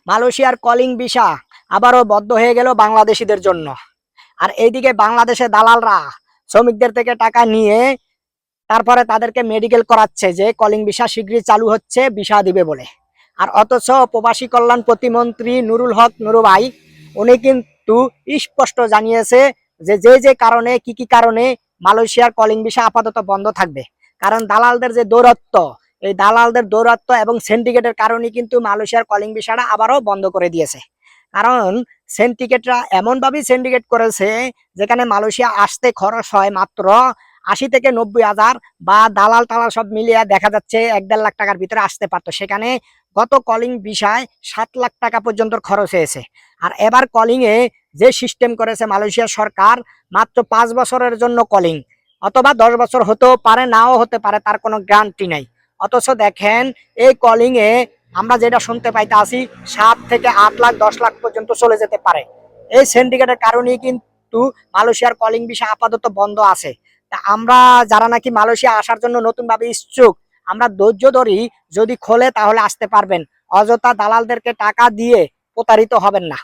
মালয়েশিয়ার calling visa আবারও বন্ধ হয়ে গেল বাংলাদেশিদের জন্য। আর এইদিকে বাংলাদেশে দালালরা শ্রমিকদের থেকে টাকা নিয়ে তারপরে তাদেরকে মেডিকেল করাচ্ছে যে কলিং ভিসা শীঘ্রই চালু হচ্ছে, ভিসা দিবে বলে। আর অথচ প্রবাসী কল্যাণ প্রতিমন্ত্রী নুরুল হক নুরু ভাই উনি কিন্তু স্পষ্ট জানিয়েছে যে যে কারণে কি কারণে মালয়েশিয়ার কলিং ভিসা আপাতত বন্ধ থাকবে। কারণ দালালদের যে দৌরাত্ম, এই দালালদের দৌরাত্ম এবং সিন্ডিকেটের কারণে কিন্তু মালয়েশিয়ার কলিং ভিসাটা আবারও বন্ধ করে দিয়েছে। কারণ সিন্ডিকেটরা এমনভাবেই সিন্ডিকেট করেছে যেখানে মালয়েশিয়া আসতে খরচ হয় মাত্র ৮০ থেকে ৯০ হাজার, বা দালাল টালাল সব মিলিয়ে দেখা যাচ্ছে ১-১.৫ লাখ টাকার ভিতরে আসতে পারতো, সেখানে গত কলিং ভিসায় ৭ লাখ টাকা পর্যন্ত খরচ হয়েছে। আর এবার কলিং এ যে সিস্টেম করেছে মালয়েশিয়া সরকার, মাত্র ৫ বছরের জন্য কলিং, অথবা ১০ বছর হতেও পারে নাও হতে পারে, তার কোনো গ্যারান্টি নাই। অথচ দেখেন এই কলিং এ আমরা যেটা শুনতে পাইতে আসি ৭ থেকে ৮ লাখ ১০ লাখ পর্যন্ত চলে যেতে পারে। এই সিন্ডিকেটের কারণেই কিন্তু মালয়েশিয়ার কলিং ভিসা আপাতত বন্ধ আছে। তা আমরা যারা নাকি মালয়েশিয়া আসার জন্য নতুন ভাবে ইচ্ছুক, আমরা ধৈর্য ধরি, যদি খোলে তাহলে আসতে পারবেন, অযথা দালালদেরকে টাকা দিয়ে প্রতারিত হবেন না।